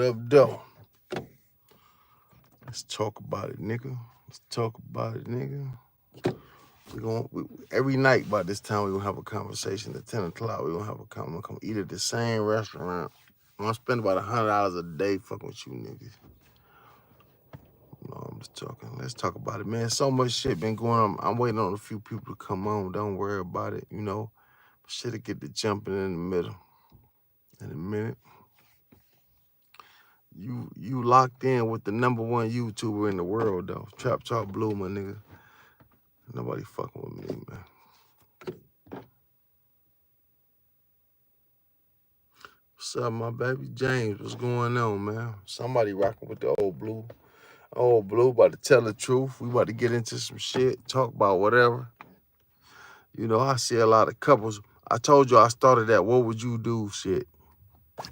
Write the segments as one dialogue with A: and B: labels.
A: up, though? Let's talk about it, nigga. Let's talk about it, nigga. Every night by this time we're gonna have a conversation. At 10 o'clock, we're gonna have a conversation. I'm gonna come eat at the same restaurant. I'm gonna spend about $100 a day fucking with you niggas. No, I'm just talking. Let's talk about it, man. So much shit been going on. I'm waiting on a few people to come on. Don't worry about it, you know. Shit'll get to jumping in the middle. In a minute. You locked in with the #1 YouTuber in the world, though. Trap Talk Blue, my nigga. Nobody fucking with me, man. What's up, my baby? James, what's going on, man? Somebody rocking with the old Blue. Old Blue about to tell the truth. We about to get into some shit, talk about whatever. You know, I see a lot of couples. I told you I started that what would you do shit.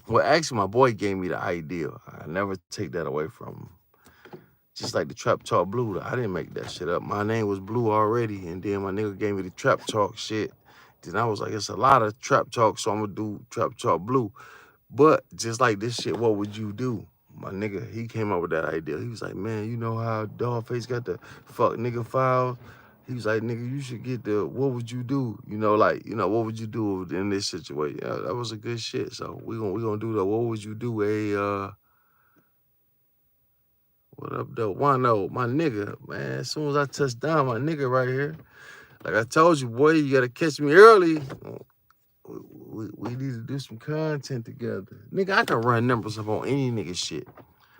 A: Well, actually, my boy gave me the idea. I never take that away from him. Just like the Trap Talk Blue, I didn't make that shit up. My name was Blue already, and then my nigga gave me the Trap Talk shit. Then I was like, it's a lot of Trap Talk, so I'm gonna do Trap Talk Blue. But just like this shit, what would you do? My nigga, he came up with that idea. He was like, man, you know how Dogface got the fuck nigga files? He was like, nigga, you should get the what would you do? You know, like, you know, what would you do in this situation? Yeah, that was a good shit. So we gonna do the what would you do? What up, though? Wano, my nigga, man. As soon as I touch down, my nigga right here. Like I told you, boy, you gotta catch me early. We need to do some content together. Nigga, I can run numbers up on any nigga shit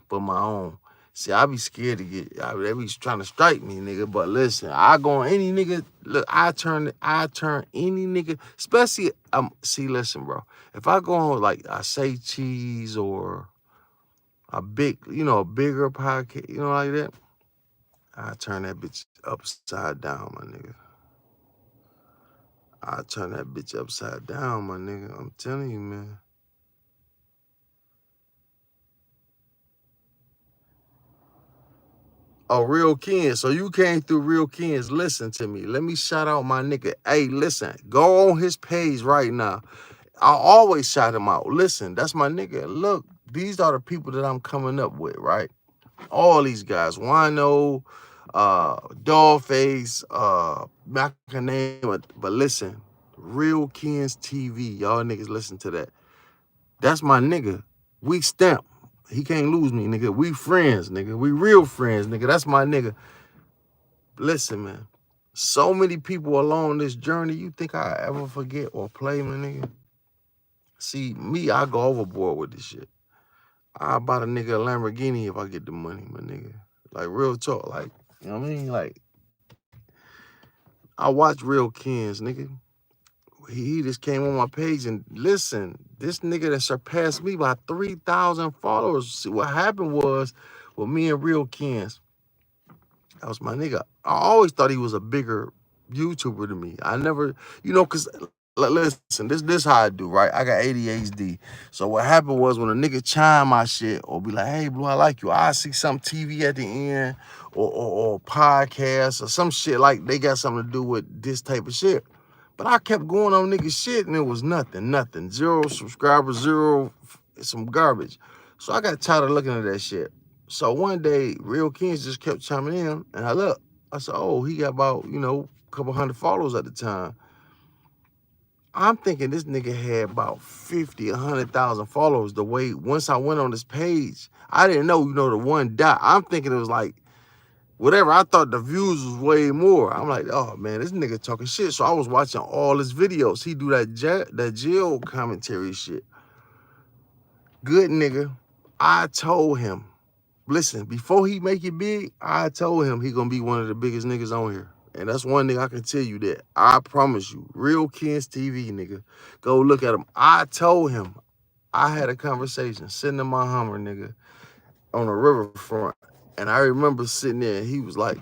A: but my own. See, I be scared to they be trying to strike me, nigga. But listen, I go on any nigga. Look, I turn any nigga, especially, see, listen, bro. If I go on, like, I say cheese or a bigger podcast, you know, like that, I turn that bitch upside down, my nigga. I turn that bitch upside down, my nigga. I'm telling you, man. Oh, Real Ken. So you came through Real Ken's. Listen to me. Let me shout out my nigga. Hey, listen. Go on his page right now. I always shout him out. Listen, that's my nigga. Look, these are the people that I'm coming up with, right? All these guys. Wino, Dollface, I can name it. But listen, Real Ken's TV. Y'all niggas listen to that. That's my nigga. We stamp. He can't lose me, nigga. We friends, nigga. We real friends, nigga. That's my nigga. Listen, man. So many people along this journey, you think I ever forget or play, my nigga? See, me, I go overboard with this shit. I buy a nigga a Lamborghini if I get the money, my nigga. Like, real talk. Like, you know what I mean? Like, I watch Real Kens, nigga. He just came on my page and listen, this nigga that surpassed me by 3,000 followers. See, what happened was with me and Real Kens, that was my nigga. I always thought he was a bigger YouTuber than me. I never, you know, cause listen, this how I do, right? I got ADHD. So what happened was when a nigga chime my shit or be like, hey, Blue, I like you. I see some TV at the end or podcast or some shit like they got something to do with this type of shit. But I kept going on nigga shit and it was nothing. 0 subscribers, 0, some garbage. So I got tired of looking at that shit. So one day, Real Kings just kept chiming in, and I looked. I said, oh, he got about, you know, a couple hundred followers at the time. I'm thinking this nigga had about 50, 100,000 followers. The way, once I went on this page, I didn't know, you know, the one dot. I'm thinking it was like, whatever. I thought the views was way more. I'm like, oh, man, this nigga talking shit. So I was watching all his videos. He do that Jill commentary shit. Good nigga. I told him, listen, before he make it big, I told him he gonna be one of the biggest niggas on here. And that's one thing I can tell you that. I promise you. Real Kens TV, nigga. Go look at him. I told him. I had a conversation sitting in my Hummer, nigga, on the riverfront. And I remember sitting there and he was like,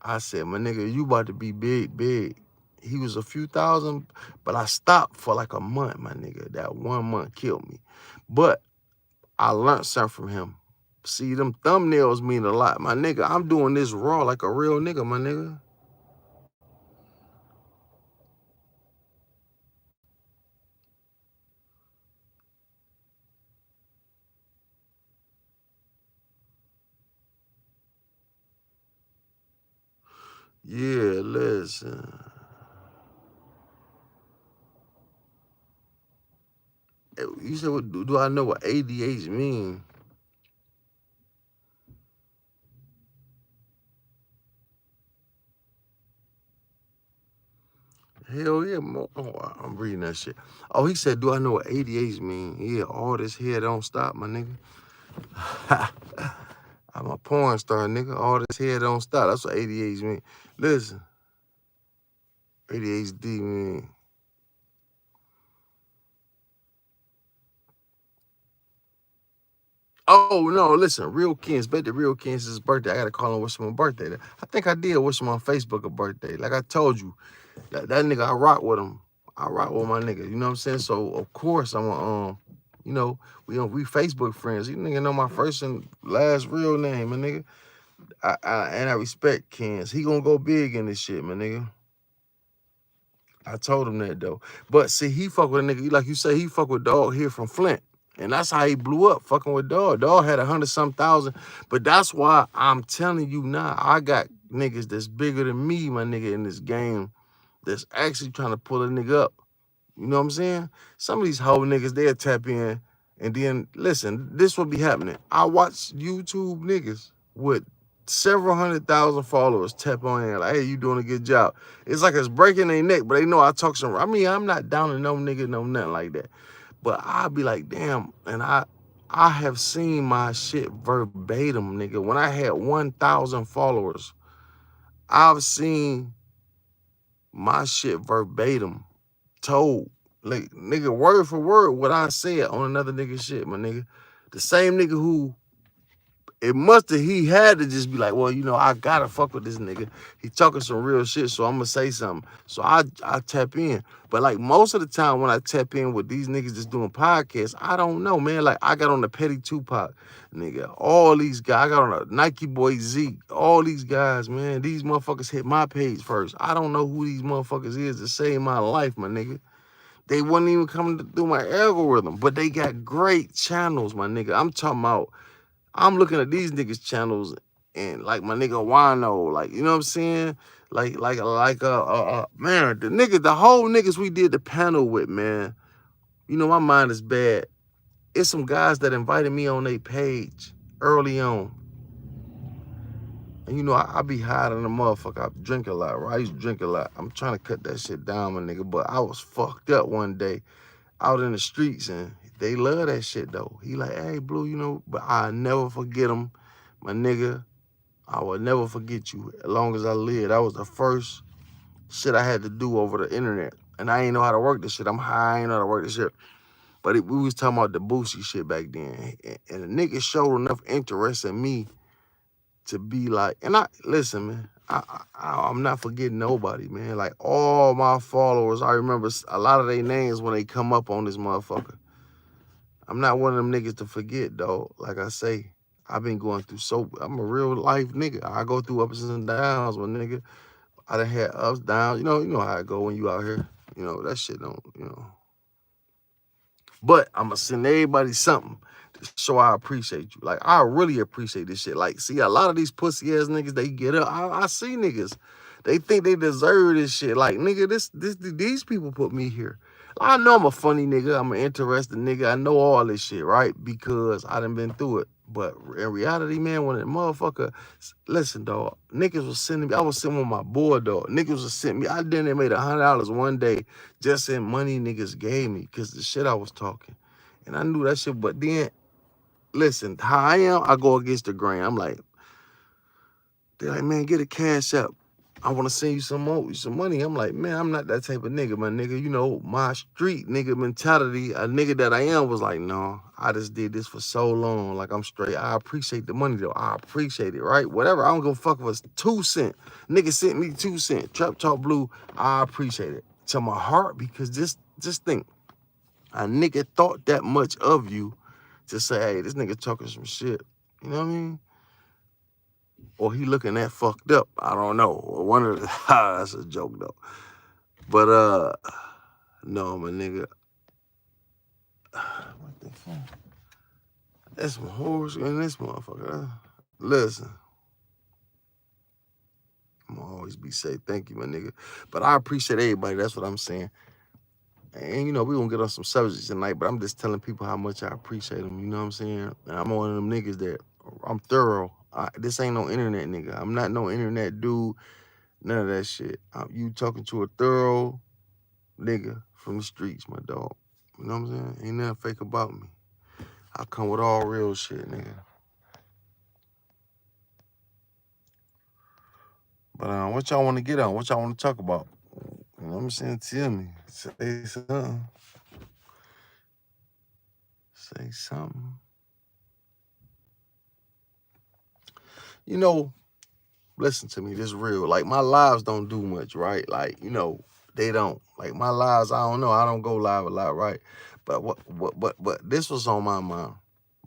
A: I said, my nigga, you about to be big. He was a few thousand, but I stopped for like a month, my nigga. That 1 month killed me. But I learned something from him. See, them thumbnails mean a lot. My nigga, I'm doing this raw like a real nigga, my nigga. Yeah, listen. You said, what do I know what ADH mean? Hell yeah, oh, I'm reading that shit. Oh, he said, do I know what ADH mean? Yeah, all this here don't stop, my nigga. I'm a porn star, nigga. All this here don't stop. That's what ADH mean. Listen, ADHD mean. Oh no, listen, Real Ken's birthday. Real Ken's birthday. I gotta call him wish him a birthday. I think I did wish him on Facebook a birthday. Like I told you, that nigga, I rock with him. I rock with my nigga. You know what I'm saying? So of course I'm you know, we Facebook friends. You nigga know my first and last real name, my nigga. And I respect Ken's. He gonna go big in this shit, my nigga. I told him that though. But see, he fuck with a nigga, like you say, he fuck with Dog here from Flint. And that's how he blew up, fucking with Dog. Dog had 100-some thousand. But that's why I'm telling you now, I got niggas that's bigger than me, my nigga, in this game, that's actually trying to pull a nigga up. You know what I'm saying? Some of these hoe niggas, they'll tap in. And then, listen, this will be happening. I watch YouTube niggas with several 100,000 followers tap on in, like, hey, you doing a good job. It's like it's breaking their neck, but they know I talk some. I mean, I'm not down to no nigga, no nothing like that. But I'll be like, damn, and I have seen my shit verbatim, nigga. When I had 1,000 followers, I've seen my shit verbatim told, like, nigga, word for word what I said on another nigga shit, my nigga. The same nigga who he had to just be like, well, you know, I gotta fuck with this nigga. He talking some real shit, so I'm gonna say something. So I tap in. But like most of the time when I tap in with these niggas that's doing podcasts, I don't know, man. Like I got on the Petty Tupac, nigga. All these guys, I got on a Nike Boy Zeke. All these guys, man. These motherfuckers hit my page first. I don't know who these motherfuckers is to save my life, my nigga. They wasn't even coming through my algorithm, but they got great channels, my nigga. I'm talking about, I'm looking at these niggas' channels and like my nigga Wano, like, you know what I'm saying? Man, the whole niggas we did the panel with, man. You know, my mind is bad. It's some guys that invited me on their page early on. And you know, I be high than a motherfucker. I drink a lot, right? I used to drink a lot. I'm trying to cut that shit down, my nigga, but I was fucked up one day out in the streets, and they love that shit though. He like, hey, Blue, you know, but I never forget him, my nigga. I will never forget you as long as I live. That was the first shit I had to do over the internet, and I ain't know how to work this shit. I'm high, I ain't know how to work this shit. But we was talking about the Boosie shit back then, and the nigga showed enough interest in me to be like, and I listen, man. I'm not forgetting nobody, man. Like all my followers, I remember a lot of their names when they come up on this motherfucker. I'm not one of them niggas to forget, though. Like I say, I've been going through I'm a real life nigga. I go through ups and downs, my nigga. I done had ups, downs. You know how it go when you out here. You know, that shit don't, you know. But I'ma send everybody something to show I appreciate you. Like, I really appreciate this shit. Like, see, a lot of these pussy ass niggas, they get up. I see niggas. They think they deserve this shit. Like, nigga, these people put me here. I know I'm a funny nigga. I'm an interested nigga. I know all this shit, right? Because I done been through it. But in reality, man, when a motherfucker, listen, dog, niggas was sending me, I was sitting with my boy, dog. Niggas was sending me, I done made $100 one day just in money niggas gave me because the shit I was talking. And I knew that shit, but then, listen, how I am, I go against the grain. I'm like, they're like, man, get a cash up. I want to send you some money. I'm like, man, I'm not that type of nigga, my nigga. You know, my street nigga mentality, a nigga that I am was like, no, I just did this for so long. Like, I'm straight. I appreciate the money, though. I appreciate it, right? Whatever. I don't give a fuck if it's 2 cents. Nigga sent me 2 cents. Trap Talk Blue, I appreciate it. To my heart, because just think, a nigga thought that much of you to say, hey, this nigga talking some shit. You know what I mean? Or he looking that fucked up. I don't know. One of the that's a joke though. But no, my nigga. What the fuck? That's some horse in this motherfucker. Listen. I'm all always be safe. Thank you, my nigga. But I appreciate everybody. That's what I'm saying. And, you know, we gonna get on some subjects tonight, but I'm just telling people how much I appreciate them. You know what I'm saying? And I'm one of them niggas that I'm thorough. This ain't no internet nigga. I'm not no internet dude. None of that shit. You talking to a thorough nigga from the streets, my dog. You know what I'm saying? Ain't nothing fake about me. I come with all real shit, nigga. But what y'all want to get on? What y'all want to talk about? You know what I'm saying? Tell me. Say something. Say something. You know, listen to me. This real. Like, my lives don't do much, right? Like, you know, they don't. Like, my lives, I don't know. I don't go live a lot, right? But this was on my mind.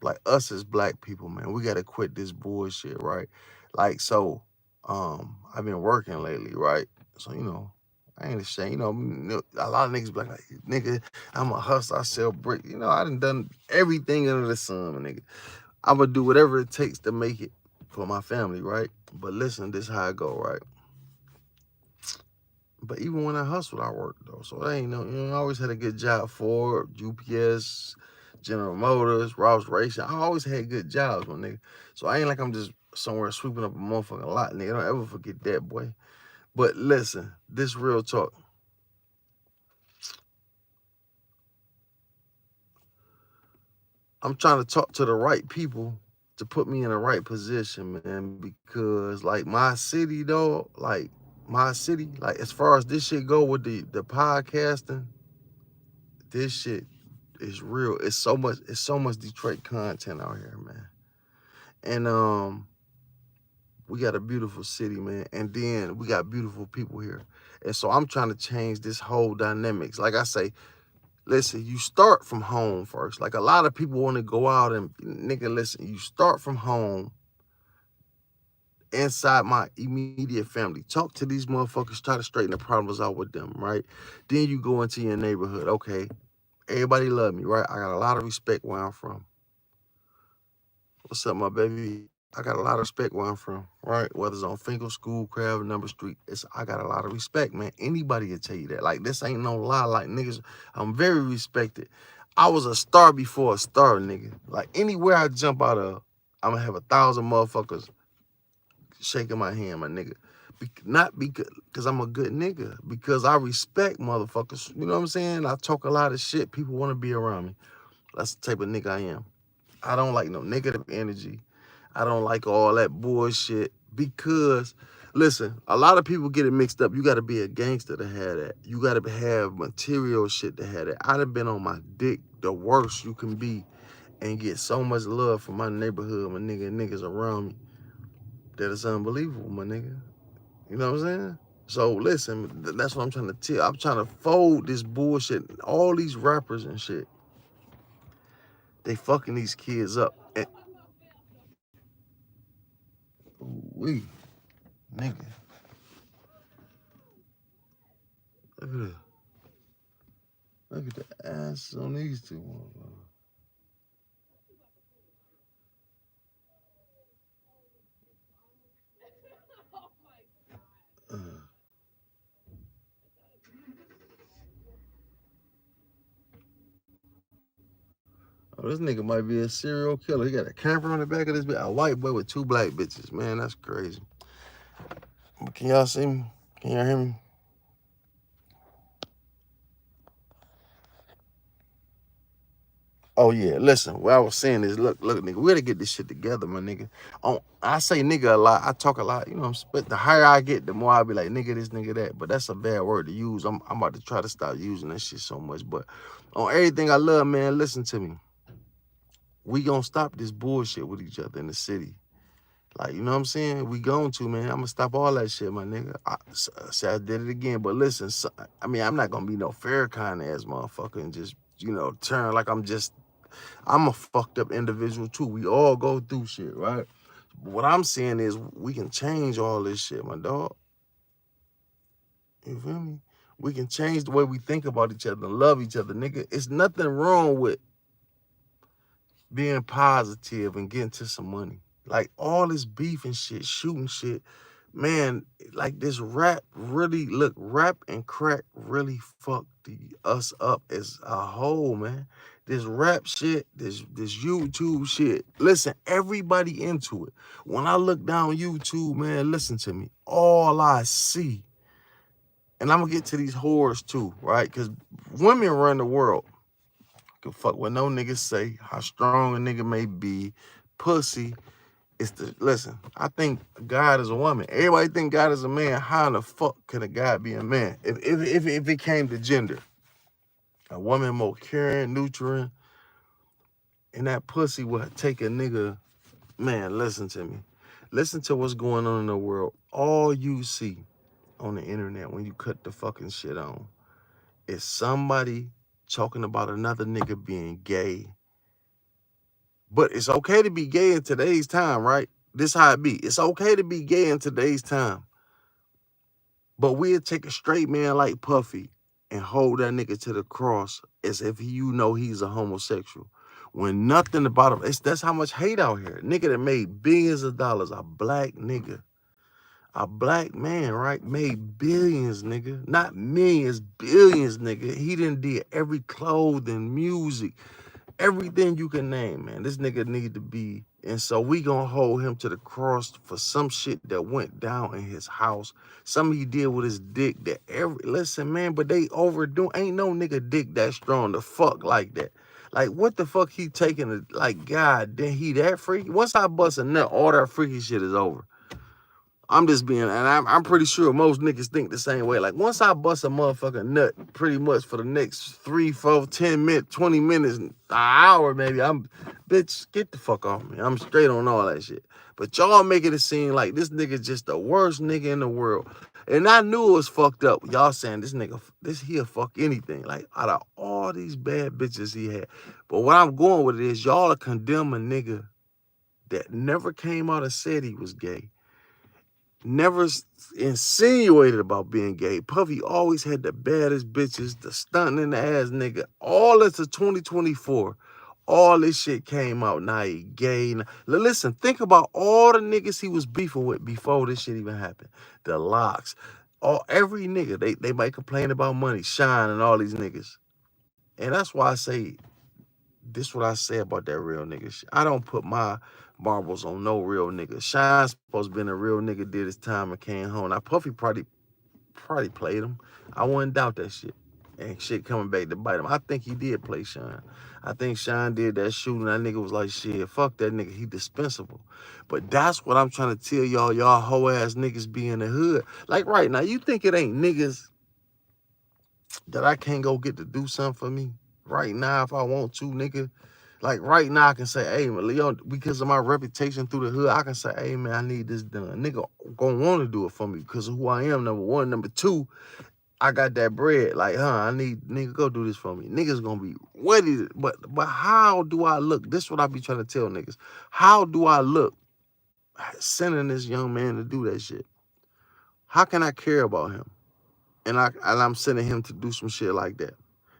A: Like, us as black people, man, we gotta quit this bullshit, right? Like, so, I've been working lately, right? So, you know, I ain't ashamed. You know, a lot of niggas be like, nigga, I'm a hustler. I sell brick. You know, I done everything under the sun, my nigga. I'm gonna do whatever it takes to make it for my family, right? But listen, this how I go, right? But even when I hustled, I worked though. So I ain't no, you know, I always had a good job for UPS, General Motors, Ross Racing. I always had good jobs, my nigga. So I ain't like I'm just somewhere sweeping up a motherfucking lot, nigga. Don't ever forget that, boy. But listen, this real talk. I'm trying to talk to the right people to put me in the right position, man, because like my city, though, like my city, like as far as this shit go with the podcasting, this shit is real. It's so much Detroit content out here, man. And we got a beautiful city, man. And then we got beautiful people here. And so I'm trying to change this whole dynamics. Like I say, listen, you start from home first. Like a lot of people want to go out and nigga, listen, you start from home inside my immediate family. Talk to these motherfuckers, try to straighten the problems out with them, right? Then you go into your neighborhood. Okay, everybody love me, right? I got a lot of respect where I'm from. What's up, my baby? I got a lot of respect where I'm from, right? Whether it's on Finkel, Schoolcraft, Number Street, I got a lot of respect, man. Anybody can tell you that. Like, this ain't no lie. Like, niggas, I'm very respected. I was a star before a star, nigga. Like, anywhere I jump out of, I'm gonna have 1,000 motherfuckers shaking my hand, my nigga. Not because I'm a good nigga, because I respect motherfuckers. You know what I'm saying? I talk a lot of shit. People want to be around me. That's the type of nigga I am. I don't like no negative energy. I don't like all that bullshit because, listen, a lot of people get it mixed up. You got to be a gangster to have that. You got to have material shit to have that. I'd have been on my dick the worst you can be and get so much love from my neighborhood, my nigga, and niggas around me that it's unbelievable, my nigga. You know what I'm saying? So listen, that's what I'm trying to tell. I'm trying to fold this bullshit. All these rappers and shit, they fucking these kids up. And we, nigga, look at this. Look at the ass on these two motherfuckers. Oh, this nigga might be a serial killer. He got a camera on the back of this bitch. A white boy with 2 black bitches. Man, that's crazy. But can y'all see me? Can y'all hear me? Oh yeah, listen. What I was saying is, look, nigga, we gotta get this shit together, my nigga. I say nigga a lot. I talk a lot, you know. But the higher I get, the more I be like, nigga this, nigga that. But that's a bad word to use. I'm about to try to stop using that shit so much. But on everything I love, man, listen to me. We gonna stop this bullshit with each other in the city. Like, you know what I'm saying? We going to, man. I'm gonna stop all that shit, my nigga. I did it again. But listen, I mean, I'm not gonna be no Farrakhan ass motherfucker and just, you know, turn like I'm a fucked up individual too. We all go through shit, right? But what I'm saying is we can change all this shit, my dog. You feel me? We can change the way we think about each other and love each other, nigga. It's nothing wrong with being positive and getting to some money. Like all this beef and shit, shooting shit, Man, like this rap really, look, rap and crack really fucked us up as a whole, man. This rap shit, this YouTube shit. Listen, everybody into it. When I look down YouTube, man, listen to me. All I see, and I'm gonna get to these whores too, right? Because women run the world. Can fuck what no niggas say, how strong a nigga may be, pussy. It's the listen. I think God is a woman. Everybody think God is a man. How in the fuck could a God be a man? If it came to gender, a woman more caring, nurturing, and that pussy would take a nigga. Man, listen to me. Listen to what's going on in the world. All you see on the internet when you cut the fucking shit on is somebody talking about another nigga being gay. But it's okay to be gay in today's time, right? This how it be. It's okay to be gay in today's time. But we'll take a straight man like Puffy and hold that nigga to the cross as if you know he's a homosexual. When nothing about him, that's how much hate out here. Nigga that made billions of dollars, a black nigga. A black man, right? Made billions, nigga. Not millions, billions, nigga. He done did every clothing, music, everything you can name, man. This nigga need to be. And so we gonna hold him to the cross for some shit that went down in his house. Something he did with his dick that listen, man, but they overdo. Ain't no nigga dick that strong to fuck like that. Like, what the fuck he taking it? Like, God, then he that freaky? Once I bust a nut, all that freaky shit is over. I'm just being, and I'm pretty sure most niggas think the same way. Like, once I bust a motherfucking nut, pretty much for the next 3, 4, 10 minutes, 20 minutes, an hour maybe, bitch, get the fuck off me. I'm straight on all that shit. But y'all making it seem like this nigga just the worst nigga in the world. And I knew it was fucked up. Y'all saying this nigga, he'll fuck anything. Like, out of all these bad bitches he had. But what I'm going with it is y'all are condemning a nigga that never came out and said he was gay. Never insinuated about being gay. Puffy always had the baddest bitches, the stunting in the ass nigga. All this to 2024. All this shit came out. Now he gay. Listen, think about all the niggas he was beefing with before this shit even happened. The Locks. Every nigga, they might complain about money, Shine and all these niggas. And that's why I say, this what I say about that real nigga shit. I don't put my marbles on no real nigga. Shine's supposed to been a real nigga, did his time and came home. Now Puffy probably played him. I wouldn't doubt that shit. And shit coming back to bite him. I think he did play Shine. I think Shine did that shooting. That nigga was like, shit, fuck that nigga. He dispensable. But that's what I'm trying to tell y'all. Y'all hoe ass niggas be in the hood. Like right now, you think it ain't niggas that I can't go get to do something for me? Right now, if I want to, nigga. Like right now, I can say, hey, man, Leon, because of my reputation through the hood, I can say, hey, man, I need this done. Nigga gonna want to do it for me because of who I am, number one. Number two, I got that bread. Like, I need, nigga, go do this for me. Niggas gonna be ready. But how do I look? This is what I be trying to tell niggas. How do I look sending this young man to do that shit? How can I care about him? And I'm sending him to do some shit like that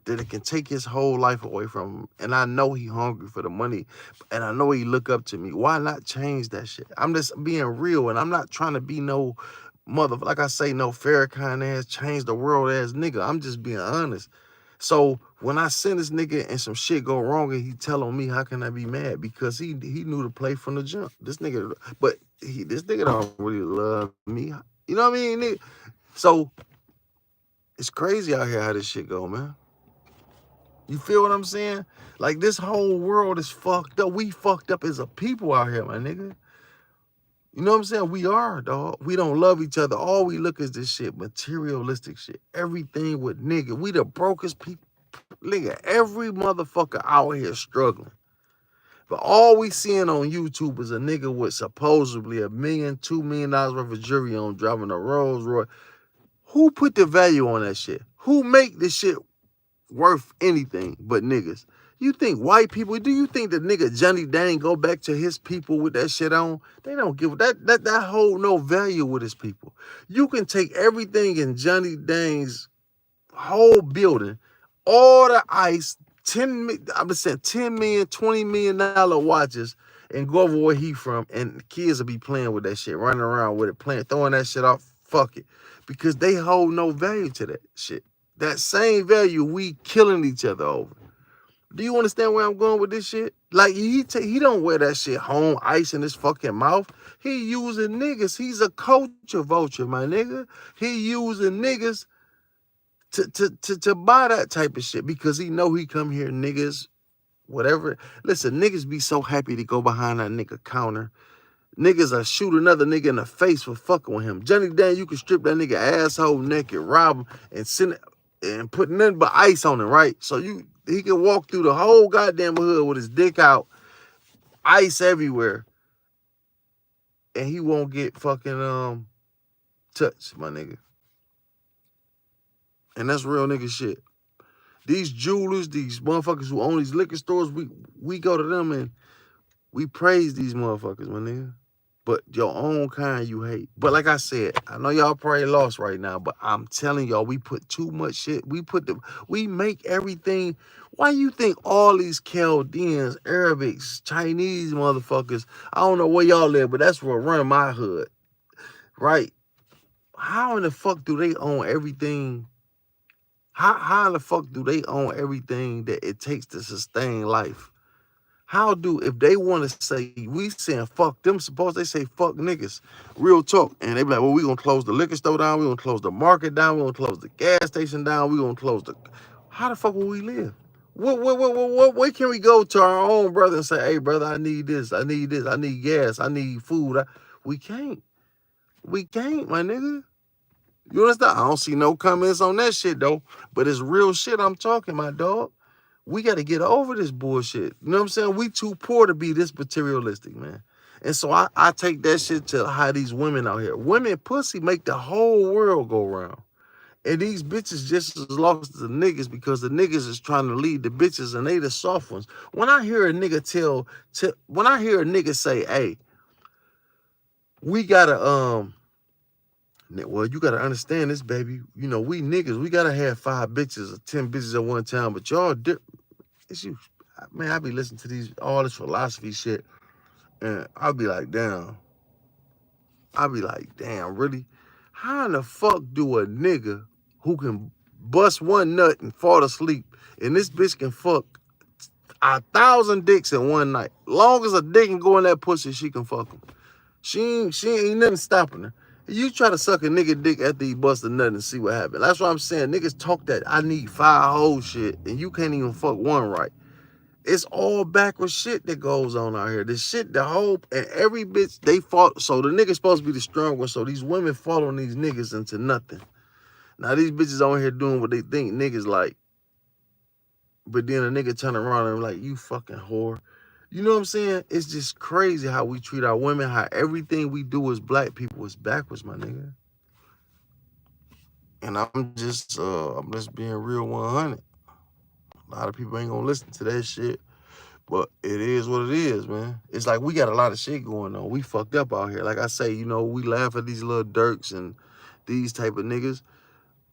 A: it can take his whole life away from him. And I know he hungry for the money, and I know he look up to me. Why not change that shit? I'm just being real, and I'm not trying to be no like I say, no Farrakhan ass, change the world ass nigga. I'm just being honest. So when I send this nigga and some shit go wrong and he tell on me, how can I be mad? Because he knew to play from the jump. This nigga, but this nigga don't really love me. You know what I mean, nigga? So it's crazy out here how this shit go, man. You feel what I'm saying? Like, this whole world is fucked up. We fucked up as a people out here, my nigga. You know what I'm saying? We are, dog. We don't love each other. All we look is this shit, materialistic shit. Everything with nigga. We the brokest people. Nigga, every motherfucker out here struggling. But all we seeing on YouTube is a nigga with supposedly $1 million, $2 million worth of jewelry on, driving a Rolls Royce. Who put the value on that shit? Who make this shit worth anything but niggas? You think white people, do you think the nigga Johnny Dang go back to his people with that shit on? They don't give that hold no value with his people. You can take everything in Johnny Dang's whole building, all the ice, I've been saying 10 million, $20 million watches and go over where he from, and the kids will be playing with that shit, running around with it, playing, throwing that shit off. Fuck it. Because they hold no value to that shit. That same value we killing each other over. Do you understand where I'm going with this shit? Like he don't wear that shit home, ice in his fucking mouth. He using niggas. He's a culture vulture, my nigga. He using niggas to buy that type of shit because he know he come here, niggas, whatever. Listen, niggas be so happy to go behind that nigga counter. Niggas are shoot another nigga in the face for fucking with him. Johnny Dan, you can strip that nigga asshole naked, rob him, and send it and put nothing but ice on him, right? So he can walk through the whole goddamn hood with his dick out, ice everywhere, and he won't get fucking touched, my nigga. And that's real nigga shit. These jewelers, these motherfuckers who own these liquor stores, we go to them and we praise these motherfuckers, my nigga. But your own kind you hate. But like I said, I know y'all probably lost right now, but I'm telling y'all, we put too much shit. We make everything. Why you think all these Chaldeans, Arabics, Chinese motherfuckers, I don't know where y'all live, but that's where run my hood, right? How in the fuck do they own everything? How in the fuck do they own everything that it takes to sustain life? How do, if they want to say, we saying fuck them, suppose they say fuck niggas, real talk, and they be like, well, we gonna close the liquor store down, we gonna close the market down, we gonna close the gas station down, we gonna close the, how the fuck will we live? Where can we go to our own brother and say, hey brother, I need this, I need gas, I need food? We can't, my nigga. You understand? I don't see no comments on that shit though, but it's real shit I'm talking, my dog. We got to get over this bullshit. You know what I'm saying? We too poor to be this materialistic, man. And so I take that shit to how these women out here. Women pussy make the whole world go round. And these bitches just as lost as the niggas because the niggas is trying to lead the bitches and they the soft ones. When I hear a nigga when I hear a nigga say, hey, we gotta, well, you gotta understand this, baby. You know, we niggas, we gotta have 5 bitches or 10 bitches at one time, but y'all it's you, man. I be listening to all this philosophy shit, and I'll be like, damn. Really? How in the fuck do a nigga who can bust one nut and fall asleep, and this bitch can fuck 1,000 dicks in one night? Long as a dick can go in that pussy, she can fuck him. She ain't nothing stopping her. You try to suck a nigga dick after he bust a nut and see what happens. That's what I'm saying. Niggas talk that I need 5 hoes shit, and you can't even fuck one right. It's all backwards shit that goes on out here. This shit, the whole, and every bitch, they fought. So the nigga's supposed to be the strong one. So these women following these niggas into nothing. Now these bitches on here doing what they think niggas like. But then a nigga turn around and like, you fucking whore. You know what I'm saying? It's just crazy how we treat our women, how everything we do as black people is backwards, my nigga. And I'm just being real 100. A lot of people ain't gonna listen to that shit, but it is what it is, man. It's like we got a lot of shit going on. We fucked up out here. Like I say, you know, we laugh at these little Dirks and these type of niggas.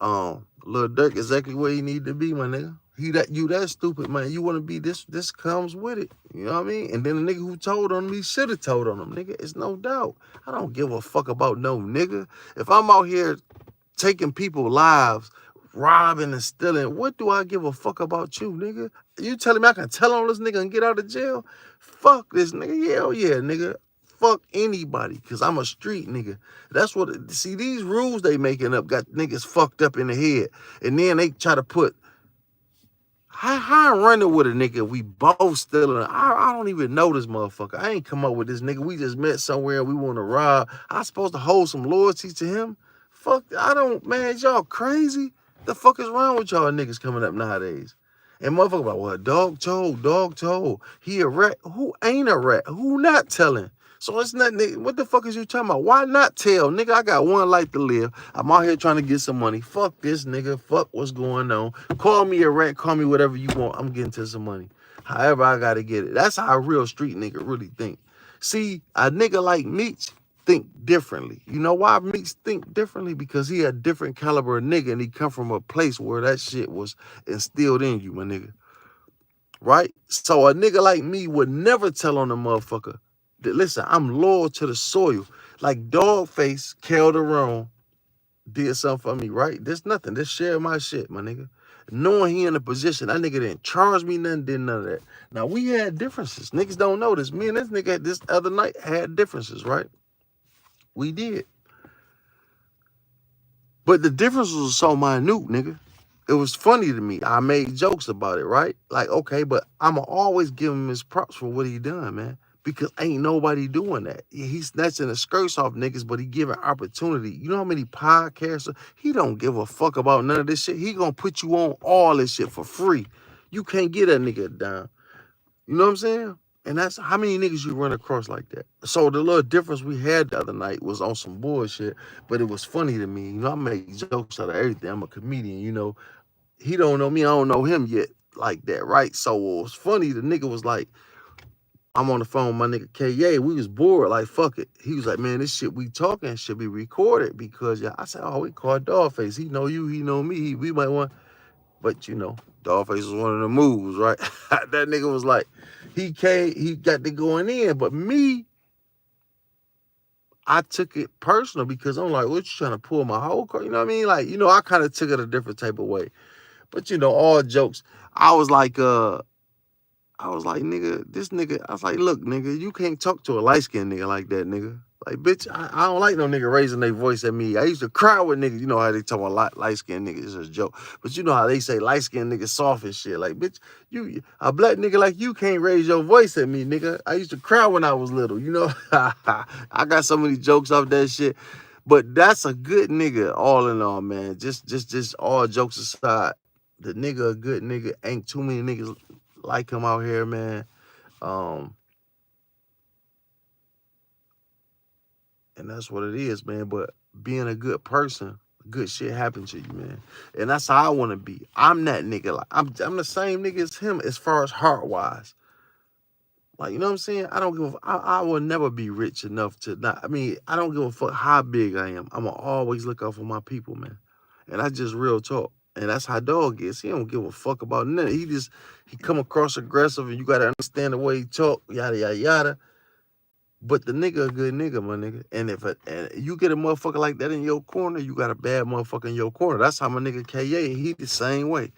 A: Lil Durk exactly where he need to be, my nigga. You that stupid, man. You want to be this comes with it. You know what I mean? And then the nigga who told on him, he should have told on him, nigga. It's no doubt. I don't give a fuck about no nigga. If I'm out here taking people's lives, robbing and stealing, what do I give a fuck about you, nigga? You telling me I can tell on this nigga and get out of jail? Fuck this nigga. Hell yeah, nigga. Fuck anybody, because I'm a street nigga. That's what, see, these rules they making up got niggas fucked up in the head. And then they try to put, how I running with a nigga, we both stealing. I don't even know this motherfucker. I ain't come up with this nigga. We just met somewhere and we want to rob. I supposed to hold some loyalty to him? Fuck, I don't, man, y'all crazy? The fuck is wrong with y'all niggas coming up nowadays? And motherfucker about, well, dog told. He a rat. Who ain't a rat? Who not telling? So it's not, nigga, what the fuck is you talking about? Why not tell? Nigga, I got one life to live. I'm out here trying to get some money. Fuck this, nigga. Fuck what's going on. Call me a rat. Call me whatever you want. I'm getting to some money. However, I got to get it. That's how a real street nigga really think. See, a nigga like Meech think differently. You know why Meech think differently? Because he a different caliber of nigga, and he come from a place where that shit was instilled in you, my nigga. right? So a nigga like me would never tell on a motherfucker that, listen, I'm loyal to the soil. Like Dogface, Calderon did something for me, right? There's nothing. Just share my shit, my nigga. Knowing he in a position, that nigga didn't charge me nothing, did none of that. Now, we had differences. Niggas don't know this. Me and this nigga this other night had differences, right? We did. But the difference was so minute, nigga. It was funny to me. I made jokes about it, right? Like, okay, but I'ma always give him his props for what he done, man. Because ain't nobody doing that. He's snatching the skirts off niggas, but he giving opportunity. You know how many podcasts? He don't give a fuck about none of this shit. He gonna put you on all this shit for free. You can't get that nigga down. You know what I'm saying? And that's how many niggas you run across like that. So the little difference we had the other night was on some bullshit, but it was funny to me. You know, I make jokes out of everything. I'm a comedian, you know. He don't know me, I don't know him yet like that, right? So it was funny, the nigga was like, I'm on the phone with my nigga KA. We was bored, like, fuck it. He was like, man, this shit we talking should be recorded because, yeah, I said, oh, we call Dogface. He know you, he know me. We might want, but you know, Dogface was one of the moves, right? That nigga was like, he got to going in, but me, I took it personal because I'm like, what you trying to pull my whole car? You know what I mean? Like, you know, I kind of took it a different type of way. But you know, all jokes. I was like, nigga, this nigga, I was like, look, nigga, you can't talk to a light-skinned nigga like that, nigga. Like, bitch, I don't like no nigga raising their voice at me. I used to cry with niggas. You know how they talk about light-skinned niggas. It's a joke. But you know how they say light-skinned niggas soft and shit. Like, bitch, a black nigga like you can't raise your voice at me, nigga. I used to cry when I was little, you know? I got so many jokes off that shit. But that's a good nigga, all in all, man. Just all jokes aside. The nigga a good nigga. Ain't too many niggas like him out here, man. And that's what it is, man. But being a good person, good shit happens to you, man. And that's how I want to be. I'm that nigga. Like I'm the same nigga as him as far as heart wise. Like, you know what I'm saying? I don't give I will never be rich enough to not. I mean, I don't give a fuck how big I am. I'ma always look out for my people, man. And that's just real talk. And that's how Dog is. He don't give a fuck about nothing. He come across aggressive and you gotta understand the way he talk, yada yada yada. But the nigga a good nigga, my nigga. And if you get a motherfucker like that in your corner, you got a bad motherfucker in your corner. That's how my nigga KA, he the same way.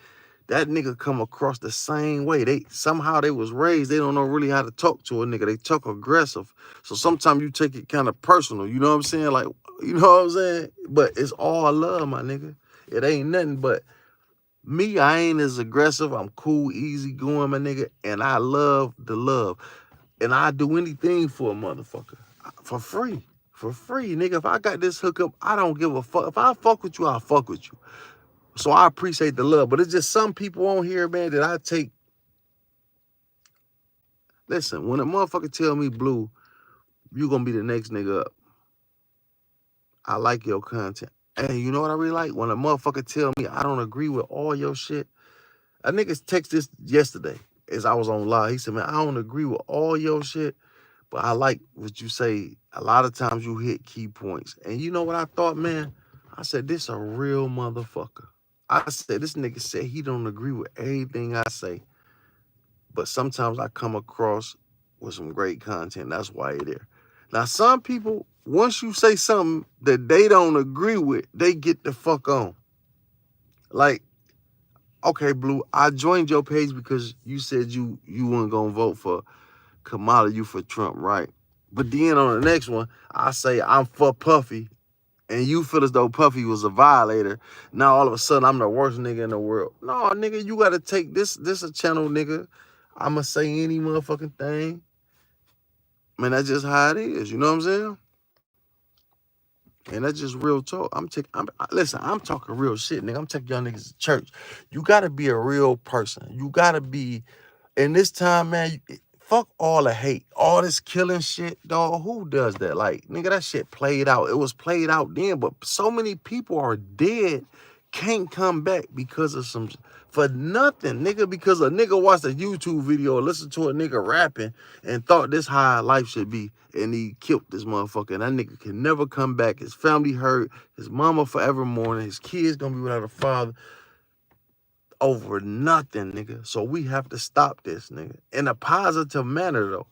A: That nigga come across the same way. Somehow they was raised. They don't know really how to talk to a nigga. They talk aggressive. So sometimes you take it kind of personal. You know what I'm saying? Like, you know what I'm saying? But it's all love, my nigga. It ain't nothing but me. I ain't as aggressive. I'm cool, easy going, my nigga. And I love the love. And I do anything for a motherfucker. For free. For free, nigga. If I got this hookup, I don't give a fuck. If I fuck with you, I'll fuck with you. So I appreciate the love. But it's just some people on here, man, that I take. Listen, when a motherfucker tell me, Blue, you gonna be the next nigga up, I like your content. And you know what I really like? When a motherfucker tell me I don't agree with all your shit. A nigga text this yesterday as I was on live. He said, man, I don't agree with all your shit, but I like what you say. A lot of times you hit key points. And you know what I thought, man? I said, this a real motherfucker. I said, this nigga said he don't agree with everything I say. But sometimes I come across with some great content. That's why you're there. Now, some people, once you say something that they don't agree with, they get the fuck on. Like, okay, Blue, I joined your page because you said you weren't going to vote for Kamala, you for Trump, right? But then on the next one, I say I'm for Puffy, and you feel as though Puffy was a violator. Now all of a sudden I'm the worst nigga in the world. No, nigga, you gotta take this a channel, nigga. I'ma say any motherfucking thing. Man, that's just how it is. You know what I'm saying? And that's just real talk. Listen, I'm talking real shit, nigga. I'm taking y'all niggas to church. You gotta be a real person. You gotta be, in this time, man, fuck all the hate, all this killing shit, dog. Who does that? Like, nigga, that shit played out. It was played out then, but so many people are dead, can't come back because of for nothing, nigga, because a nigga watched a YouTube video or listened to a nigga rapping and thought this how life should be, and he killed this motherfucker, and that nigga can never come back. His family hurt, his mama forever mourning, his kids gonna be without a father. over nothing, nigga. So we have to stop this, nigga. In a positive manner, though.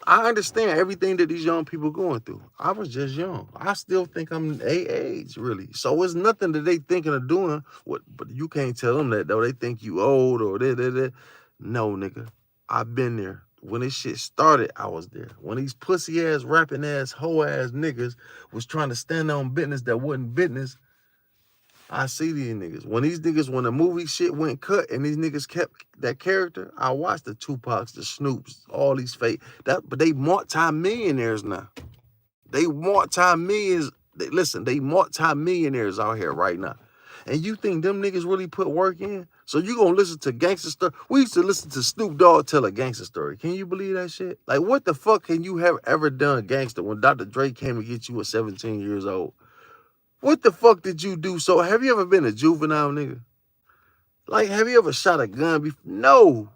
A: I understand everything that these young people going through. I was just young. I still think I'm age, really. So it's nothing that they thinking of doing. But you can't tell them that, though. They think you old or that. No, nigga. I've been there. When this shit started, I was there. When these pussy ass, rapping ass, hoe ass niggas was trying to stand on business that wasn't business, I see these niggas. When the movie shit went cut and these niggas kept that character, I watched the Tupacs, the Snoops, all these fake, but they multi-millionaires now. They multi-millions, they multi-millionaires out here right now. And you think them niggas really put work in? So you gonna listen to gangster story? We used to listen to Snoop Dogg tell a gangster story. Can you believe that shit? Like, what the fuck can you have ever done gangster when Dr. Dre came to get you at 17 years old? What the fuck did you do? So have you ever been a juvenile, nigga? Like, have you ever shot a gun before? No.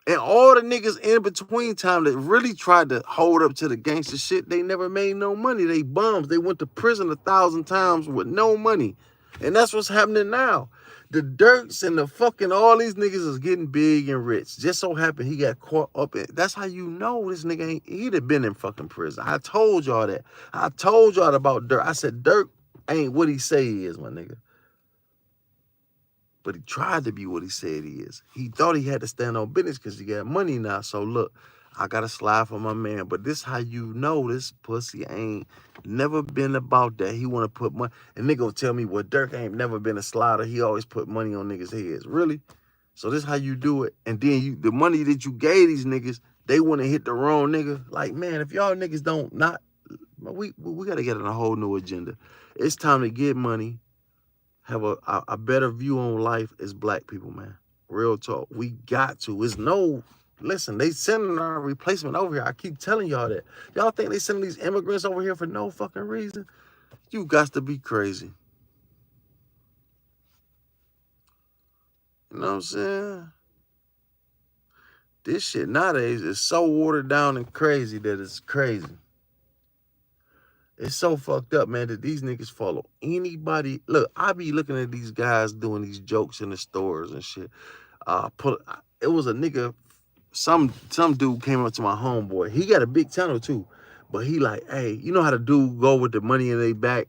A: And all the niggas in between time that really tried to hold up to the gangster shit, they never made no money. They bums. They went to prison 1,000 times with no money. And that's what's happening now. The Dirks and the fucking all these niggas is getting big and rich. Just so happened he got caught up in. That's how you know this nigga ain't. He'd have been in fucking prison. I told y'all that. I told y'all about Dirk. I said Dirk ain't what he say he is, my nigga. But he tried to be what he said he is. He thought he had to stand on business because he got money now. So look, I got to slide for my man. But this how you know this pussy ain't never been about that. He want to put money. And nigga will tell me, well, Dirk ain't never been a slider. He always put money on niggas' heads. Really? So this how you do it. And then the money that you gave these niggas, they want to hit the wrong nigga. Like, man, if y'all niggas don't we got to get on a whole new agenda. It's time to get money. Have a better view on life as black people, man. Real talk. We got to. It's no, listen, they sending our replacement over here. I keep telling y'all that. Y'all think they sending these immigrants over here for no fucking reason? You got to be crazy. You know what I'm saying? This shit nowadays is so watered down and crazy that it's crazy. It's so fucked up, man, that these niggas follow anybody. Look, I be looking at these guys doing these jokes in the stores and shit. It was a nigga, some dude came up to my homeboy. He got a big channel too, but he like, hey, you know how the dude go with the money in their back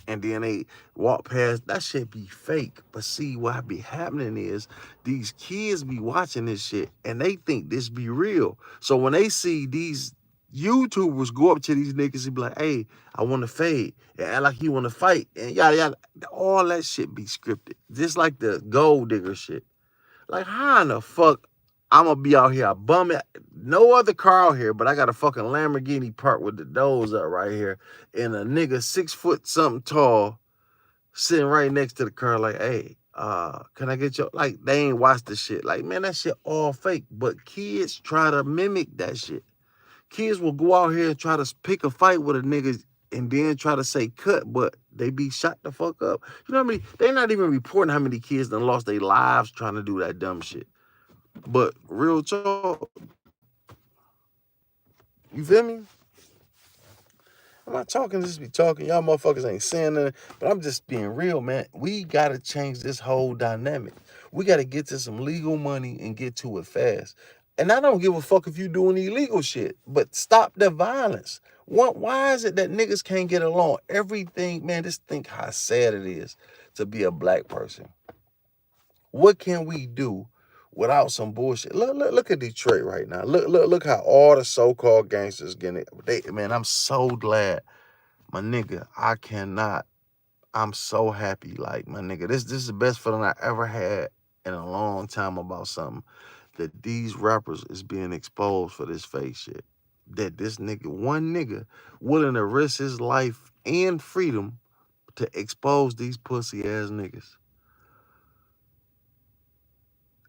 A: and then they walk past? That shit be fake. But see, what be happening is these kids be watching this shit and they think this be real. So when they see these YouTubers go up to these niggas and be like, hey, I want to fade. And act like you want to fight. And yada, yada. All that shit be scripted. Just like the gold digger shit. Like, how in the fuck I'm going to be out here, I bum it. No other car out here, but I got a fucking Lamborghini parked with the doors up right here. And a nigga 6 foot something tall sitting right next to the car like, hey, can I get your, like, they ain't watched the shit. Like, man, that shit all fake. But kids try to mimic that shit. Kids will go out here and try to pick a fight with a nigga and then try to say cut, but they be shot the fuck up. You know what I mean? They're not even reporting how many kids done lost their lives trying to do that dumb shit. But real talk, you feel me? I'm not talking, just be talking. Y'all motherfuckers ain't saying nothing, but I'm just being real, man. We got to change this whole dynamic. We got to get to some legal money and get to it fast. And I don't give a fuck if you doing illegal shit, but stop the violence. Why is it that niggas can't get along? Everything, man, just think how sad it is to be a black person. What can we do without some bullshit? Look at Detroit right now. Look how all the so-called gangsters getting it. Man, I'm so glad, my nigga. I'm so happy, like, my nigga. This is the best feeling I ever had in a long time about something. That these rappers is being exposed for this fake shit. That this nigga, one nigga, willing to risk his life and freedom to expose these pussy ass niggas.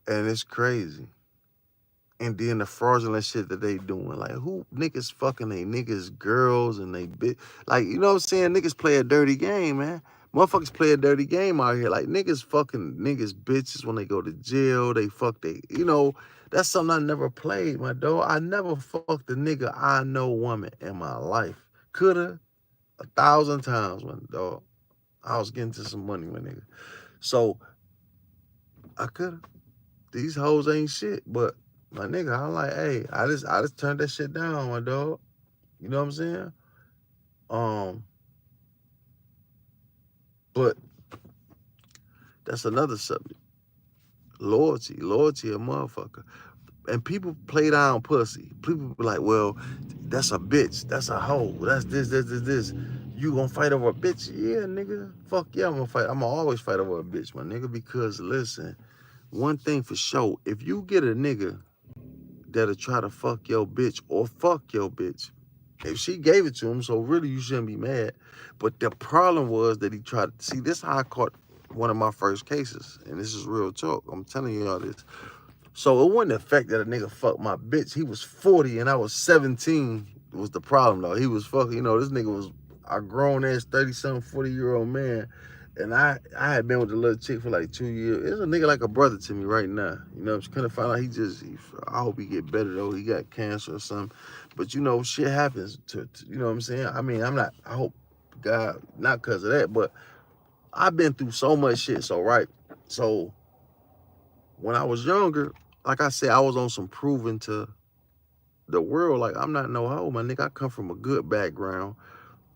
A: And it's crazy. And then the fraudulent shit that they doing. Like, who niggas fucking they niggas girls and they bitch. Like, you know what I'm saying? Niggas play a dirty game, man. Motherfuckers play a dirty game out here. Like, niggas fucking niggas bitches when they go to jail. They fuck they, you know, that's something I never played, my dog. I never fucked a nigga I know woman in my life. Coulda 1,000 times, my dog. I was getting to some money, my nigga. So I could've. These hoes ain't shit, but my nigga, I'm like, hey, I just turned that shit down, my dog. You know what I'm saying? Um, but that's another subject. Loyalty a motherfucker. And people play down pussy. People be like, well, that's a bitch. That's a hoe. That's this. You gonna fight over a bitch? Yeah, nigga. Fuck yeah, I'm gonna fight. I'm gonna always fight over a bitch, my nigga. Because listen, one thing for sure, if you get a nigga that'll try to fuck your bitch or fuck your bitch, if she gave it to him, so really you shouldn't be mad. But the problem was that he tried to see, this is how I caught one of my first cases. And this is real talk. I'm telling you all this. So it wasn't the fact that a nigga fucked my bitch. He was 40 and I was 17 was the problem though. He was fucking, this nigga was a grown ass 30-something, 40-year-old man. And I had been with the little chick for like 2 years. It's a nigga like a brother to me right now. I'm just kind of find out I hope he get better though. He got cancer or something. But shit happens to you know what I'm saying? I mean, I hope God, not because of that, but I've been through so much shit. So when I was younger, like I said, I was on some proving to the world, like, I'm not no hoe, my nigga. I come from a good background.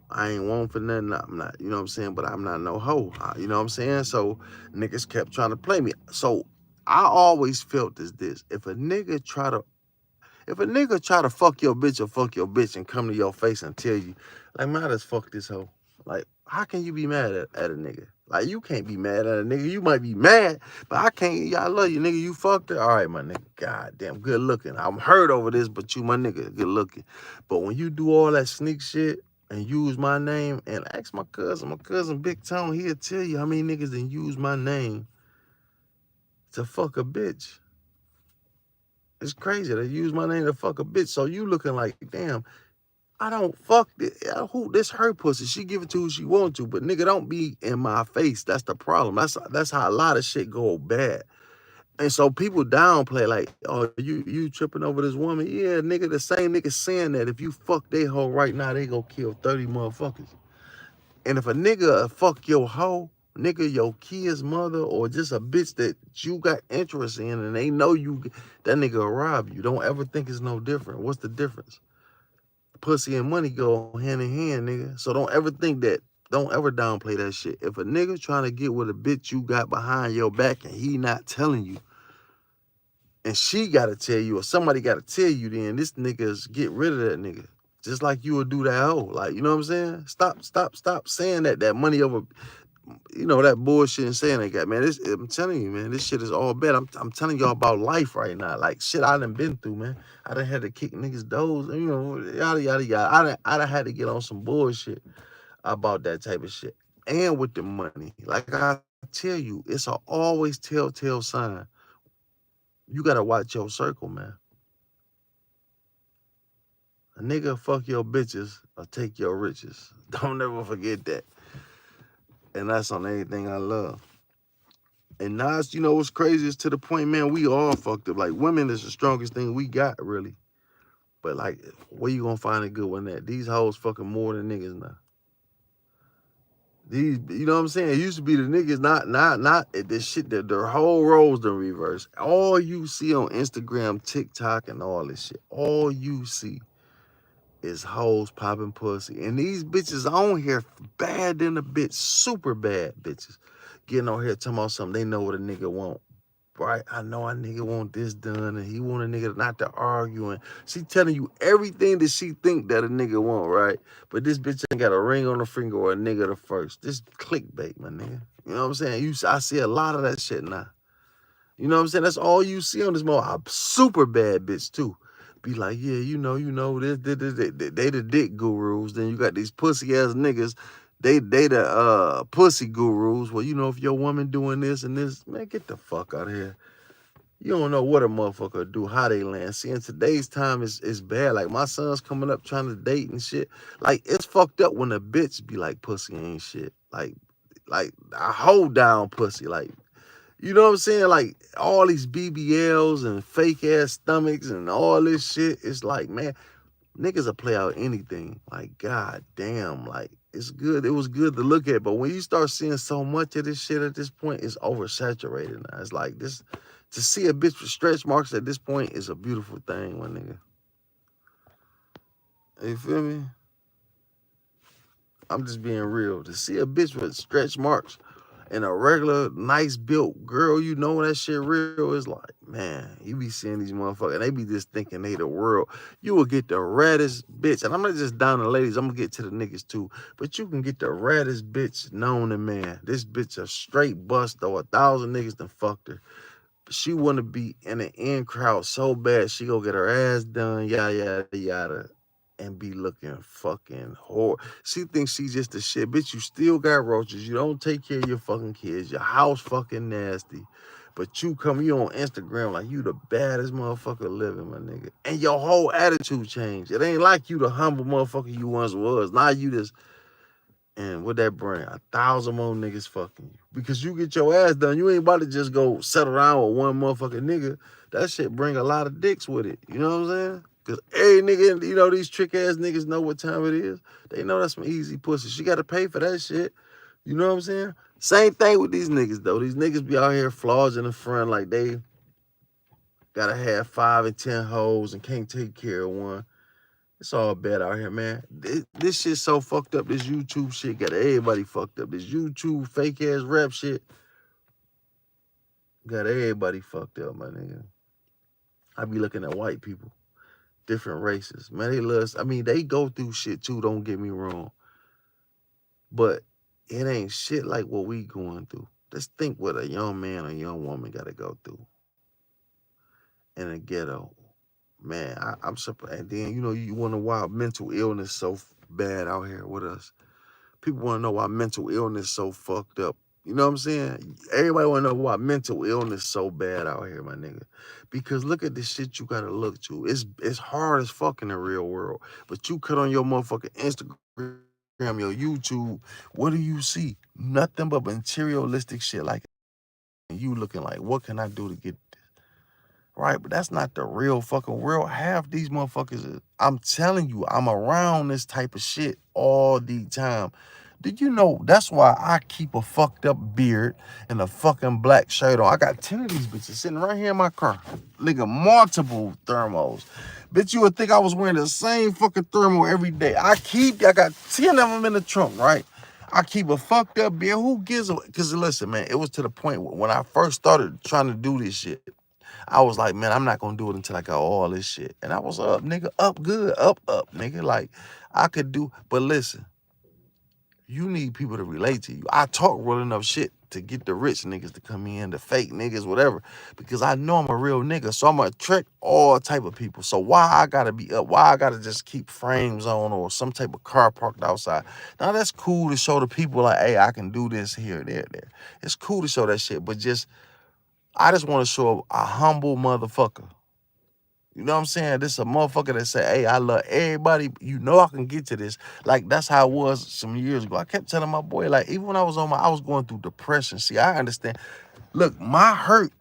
A: I ain't want for nothing. I'm not, you know what I'm saying? But I'm not no hoe. You know what I'm saying? So niggas kept trying to play me. So I always felt this. If a nigga try to fuck your bitch or fuck your bitch and come to your face and tell you, like, man, I just fuck this hoe. Like, how can you be mad at a nigga? Like, you can't be mad at a nigga. You might be mad, but I can't. Yeah, I love you, nigga. You fucked her. All right, my nigga. God damn, good looking. I'm hurt over this, but you, my nigga, good looking. But when you do all that sneak shit and use my name, and ask my cousin Big Tone, he'll tell you how many niggas done use my name to fuck a bitch. It's crazy. They use my name to fuck a bitch. So you looking like, damn, I don't fuck this her pussy. She give it to who she want to, but nigga, don't be in my face. That's the problem. That's how a lot of shit go bad. And so people downplay like, oh, you tripping over this woman? Yeah, nigga, the same nigga saying that if you fuck they hoe right now, they go kill 30 motherfuckers. And if a nigga fuck your hoe, nigga, your kid's mother, or just a bitch that you got interest in and they know you, that nigga will rob you. Don't ever think it's no different. What's the difference? Pussy and money go hand in hand, nigga. So don't ever downplay that shit. If a nigga trying to get with a bitch you got behind your back and he not telling you, and she gotta tell you, or somebody gotta tell you, then this nigga's get rid of that nigga. Just like you would do that hoe. Like, you know what I'm saying? Stop saying that money over, that bullshit and saying that, man. I'm telling you, man, this shit is all bad. I'm telling y'all about life right now. Like, shit I done been through, man. I done had to kick niggas' doors, yada, yada, yada. I done had to get on some bullshit about that type of shit. And with the money. Like I tell you, it's a always telltale sign. You gotta watch your circle, man. A nigga fuck your bitches or take your riches. Don't never forget that. And that's on everything I love. And now, what's crazy is to the point, man, we all fucked up. Like, women is the strongest thing we got, really. But, like, where you gonna find a good one at? These hoes fucking more than niggas now. These, you know what I'm saying? It used to be the niggas, not this shit, that their whole roles done reverse. All you see on Instagram, TikTok, and all this shit, all you see is hoes popping pussy. And these bitches on here bad than a bitch, super bad bitches. Getting on here talking about something they know what a nigga want. Right? I know a nigga want this done, and he want a nigga not to argue. And she telling you everything that she think that a nigga want, right? But this bitch ain't got a ring on her finger or a nigga the first. This clickbait, my nigga. You know what I'm saying? I see a lot of that shit now. You know what I'm saying? That's all you see on this mother. A super bad bitch too. Be like, yeah, this, they the dick gurus. Then you got these pussy ass niggas. They the pussy gurus. Well, if your woman doing this and this, man, get the fuck out of here. You don't know what a motherfucker do, how they land. See, in today's time, it's bad. Like, my son's coming up trying to date and shit. Like, it's fucked up when a bitch be like, pussy ain't shit. Like I hold down pussy. Like, you know what I'm saying? Like, all these BBLs and fake ass stomachs and all this shit. It's like, man, niggas will play out anything. Like, god damn. Like, it's good. It was good to look at, but when you start seeing so much of this shit at this point, it's oversaturated now. It's like this. To see a bitch with stretch marks at this point is a beautiful thing, my nigga. You feel me? I'm just being real. To see a bitch with stretch marks and a regular, nice built girl, you know that shit real, is like, man, you be seeing these motherfuckers, and they be just thinking they the world. You will get the raddest bitch, and I'm not just down to ladies, I'm gonna get to the niggas too, but you can get the raddest bitch known to man. This bitch a straight bust, though 1,000 niggas done fucked her. She want to be in the in crowd so bad, she go get her ass done, yada, yada, yada, and be looking fucking horrible. She thinks she's just a shit. Bitch, you still got roaches. You don't take care of your fucking kids. Your house fucking nasty. But you on Instagram like you the baddest motherfucker living, my nigga. And your whole attitude changed. It ain't like you the humble motherfucker you once was. Now you just... And with that brand, 1,000 more niggas fucking you. Because you get your ass done, you ain't about to just go settle down with one motherfucking nigga. That shit bring a lot of dicks with it. You know what I'm saying? Because every nigga, you know, these trick ass niggas know what time it is. They know that's some easy pussy. She got to pay for that shit. You know what I'm saying? Same thing with these niggas, though. These niggas be out here flaws in the front like they got to have 5 and 10 hoes and can't take care of one. It's all bad out here, man. This shit so fucked up. This YouTube shit got everybody fucked up. This YouTube fake ass rap shit got everybody fucked up, my nigga. I be looking at white people, different races. Man, they love, I mean, they go through shit too, don't get me wrong. But it ain't shit like what we going through. Let's think what a young man or young woman got to go through in a ghetto. Man, I'm surprised. And then, you know, you wonder why mental illness so bad out here with us. People want to know why mental illness so fucked up. You know what I'm saying? Everybody want to know why mental illness so bad out here, my nigga. Because look at the shit you got to look to. It's hard as fuck in the real world. But you cut on your motherfucking Instagram, your YouTube, what do you see? Nothing but materialistic shit like you looking like, what can I do to get... Right, but that's not the real fucking world. Half these motherfuckers, I'm telling you, I'm around this type of shit all the time. Did you know that's why I keep a fucked up beard and a fucking black shirt on? I got 10 of these bitches sitting right here in my car. Nigga, multiple thermos. Bitch, you would think I was wearing the same fucking thermal every day. I got 10 of them in the trunk, right? I keep a fucked up beard. Who gives a... Because listen, man, it was to the point when I first started trying to do this shit, I was like, man, I'm not going to do it until I got all this shit. And I was up, nigga, up good, up, nigga. Like, I could do, but listen, you need people to relate to you. I talk real enough shit to get the rich niggas to come in, the fake niggas, whatever, because I know I'm a real nigga. So I'm going to attract all type of people. So why I got to be up? Why I got to just keep frames on or some type of car parked outside? Now, that's cool to show the people like, hey, I can do this here, there. It's cool to show that shit, but I just want to show a humble motherfucker. You know what I'm saying? This is a motherfucker that say, hey, I love everybody. You know I can get to this. Like, that's how it was some years ago. I kept telling my boy, like, even when I was going through depression. See, I understand. Look, my hurt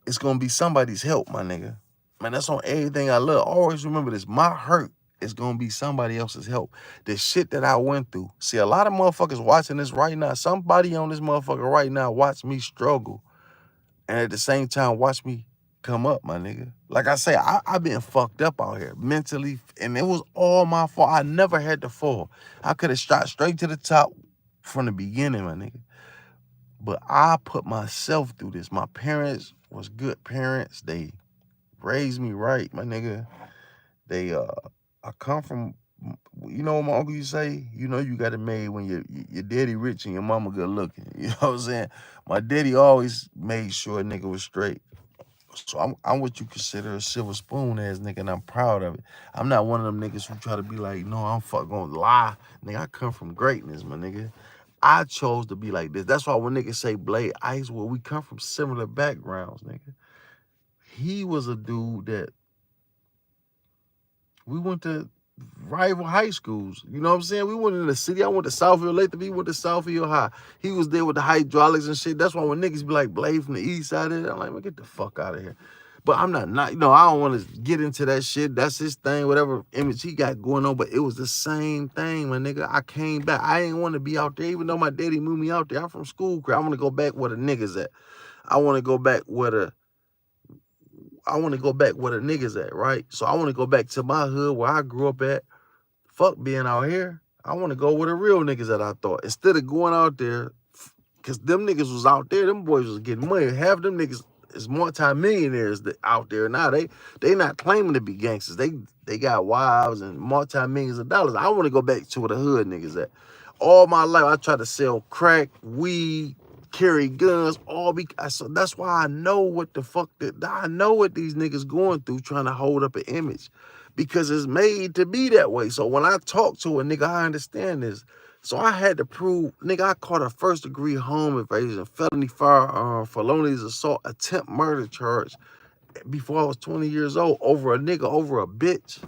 A: is going to be somebody's help, my nigga. Man, that's on everything I love. Always remember this. My hurt is going to be somebody else's help. The shit that I went through. See, a lot of motherfuckers watching this right now. Somebody on this motherfucker right now watch me struggle. And at the same time, watch me come up, my nigga. Like I say, I've been fucked up out here mentally, and it was all my fault. I never had to fall. I could have shot straight to the top from the beginning, my nigga. But I put myself through this. My parents was good parents. They raised me right, my nigga. I come from, you know what my uncle used to say? You know you got it made when your daddy rich and your mama good looking. You know what I'm saying? My daddy always made sure a nigga was straight. So I'm what you consider a silver spoon ass nigga, and I'm proud of it. I'm not one of them niggas who try to be like, no, I'm gonna lie. Nigga, I come from greatness, my nigga. I chose to be like this. That's why when niggas say Blade Ice, well, we come from similar backgrounds, nigga. He was a dude that we went to rival high schools. You know what I'm saying? We went in the city. I went to Southfield Latham. He went to Southfield High. He was there with the hydraulics and shit. That's why when niggas be like, Blade from the east side of it, I'm like, man, get the fuck out of here. But I'm not, you know, I don't want to get into that shit. That's his thing, whatever image he got going on. But it was the same thing, my nigga. I came back. I ain't want to be out there, even though my daddy moved me out there. I'm from school crap. I want to go back where the niggas at. I want to go back where the niggas at, right? So I want to go back to my hood where I grew up at. Fuck being out here. I want to go where the real niggas at, I thought. Instead of going out there, because them niggas was out there, them boys was getting money. Half them niggas is multi-millionaires that out there now. They not claiming to be gangsters. They got wives and multi-millions of dollars. I want to go back to where the hood niggas at. All my life, I tried to sell crack, weed, carry guns, so that's why I know what the fuck I know what these niggas going through trying to hold up an image, because it's made to be that way. So when I talk to a nigga, I understand this. So I had to prove, nigga, I caught a first-degree home invasion, felony firearm, felonious assault, attempt murder charge before I was 20 years old over a nigga, over a bitch.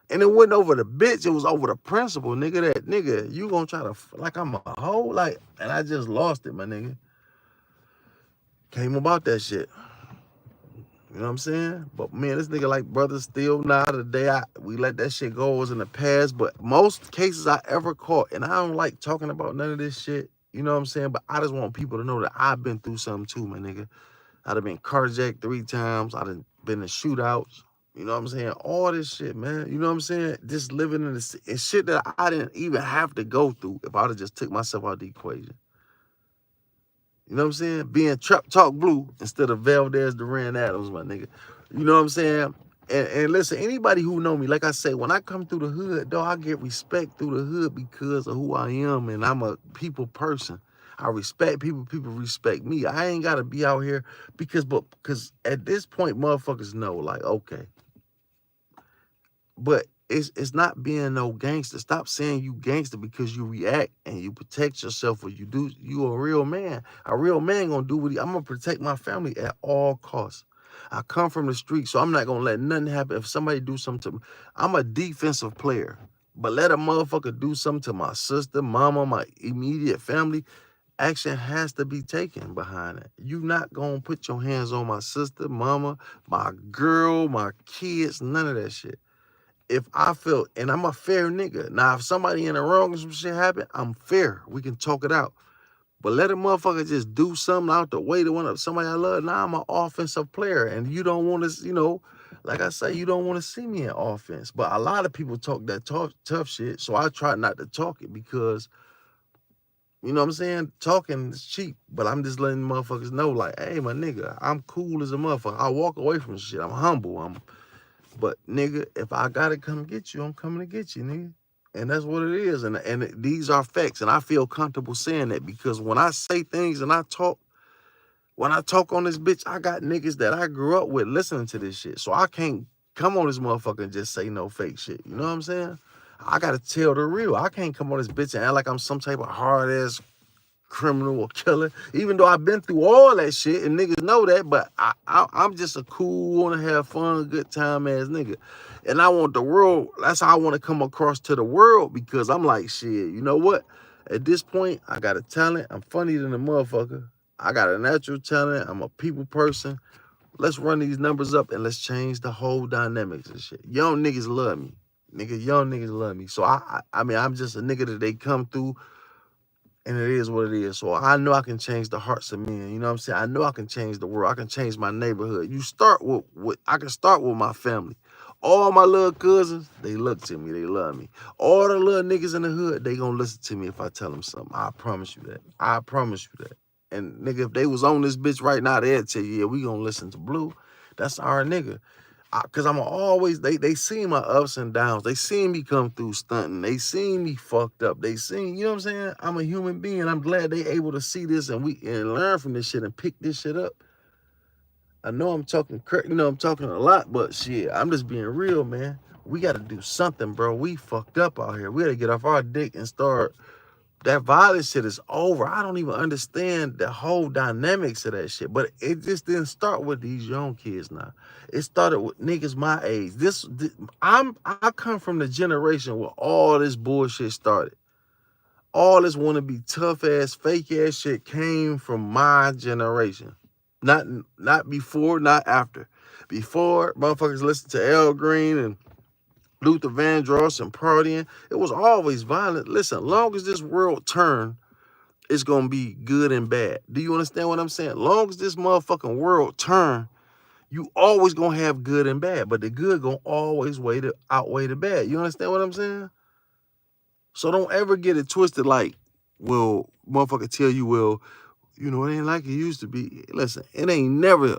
A: And it wasn't over the bitch, it was over the principle, nigga. That nigga, you gonna try to, like I'm a hoe? Like, and I just lost it, my nigga. Came about that shit. You know what I'm saying? But man, this nigga like brother still now today. We let that shit go. It was in the past. But most cases I ever caught, and I don't like talking about none of this shit. You know what I'm saying? But I just want people to know that I've been through something too, my nigga. I'd have been carjacked 3 times. I'd have been in shootouts. You know what I'm saying? All this shit, man. You know what I'm saying? Just living in this, it's shit that I didn't even have to go through if I'd have just took myself out of the equation. You know what I'm saying? Being Trap Talk Blue instead of Valdez Duran Adams, my nigga. You know what I'm saying? And listen, anybody who know me, like I say, when I come through the hood, though, I get respect through the hood because of who I am, and I'm a people person. I respect people, people respect me. I ain't got to be out here because at this point, motherfuckers know, like, okay. But it's not being no gangster. Stop saying you gangster because you react and you protect yourself, or you a real man. A real man gonna do what I'm gonna protect my family at all costs. I come from the street, so I'm not gonna let nothing happen. If somebody do something to me, I'm a defensive player. But let a motherfucker do something to my sister, mama, my immediate family, action has to be taken behind it. You not gonna put your hands on my sister, mama, my girl, my kids, none of that shit. If I feel, and I'm a fair nigga. Now, if somebody in the wrong and some shit happen, I'm fair. We can talk it out. But let a motherfucker just do something out the way to one of somebody I love. Now I'm an offensive player, and you don't want to, you know, like I say, you don't want to see me in offense. But a lot of people talk that tough shit, so I try not to talk it because, you know what I'm saying? Talking is cheap, but I'm just letting motherfuckers know, like, hey, my nigga, I'm cool as a motherfucker. I walk away from shit. I'm humble. But nigga, if I gotta come get you, I'm coming to get you, nigga. And that's what it is. And these are facts. And I feel comfortable saying that because when I say things and when I talk on this bitch, I got niggas that I grew up with listening to this shit. So I can't come on this motherfucker and just say no fake shit. You know what I'm saying? I gotta tell the real. I can't come on this bitch and act like I'm some type of hard-ass criminal or killer, even though I've been through all that shit and niggas know that, but I'm just a cool, want to have fun, good time ass nigga. And I want the world, that's how I want to come across to the world, because I'm like, shit, you know what? At this point, I got a talent. I'm funny than a motherfucker. I got a natural talent. I'm a people person. Let's run these numbers up and let's change the whole dynamics and shit. Young niggas love me. Young niggas love me. So I mean, I'm just a nigga that they come through. And it is what it is. So I know I can change the hearts of men. You know what I'm saying? I know I can change the world. I can change my neighborhood. I can start with my family. All my little cousins, they look to me. They love me. All the little niggas in the hood, they gonna listen to me if I tell them something. I promise you that. I promise you that. And nigga, if they was on this bitch right now, they'd tell you, yeah, we gonna listen to Blue. That's our nigga. Cause I'm always, they see my ups and downs. They seen me come through stunting. They seen me fucked up. They seen, you know what I'm saying? I'm a human being. I'm glad they able to see this and learn from this shit and pick this shit up. I know I'm talking, you know, I'm talking a lot, but shit, I'm just being real, man. We got to do something, bro. We fucked up out here. We got to get off our dick and start. That violence shit is over. I don't even understand the whole dynamics of that shit. But it just didn't start with these young kids now. It started with niggas my age. I come from the generation where all this bullshit started. All this wanna be tough ass, fake ass shit came from my generation. Not before, not after. Before, motherfuckers listened to Al Green and Luther Vandross and partying. It was always violent. Listen, long as this world turn, it's gonna be good and bad. Do you understand what I'm saying? Long as this motherfucking world turn, you always gonna have good and bad, but the good gonna always outweigh the bad. You understand what I'm saying? So don't ever get it twisted like, well, motherfucker tell you, well, you know, it ain't like it used to be. Listen, it ain't never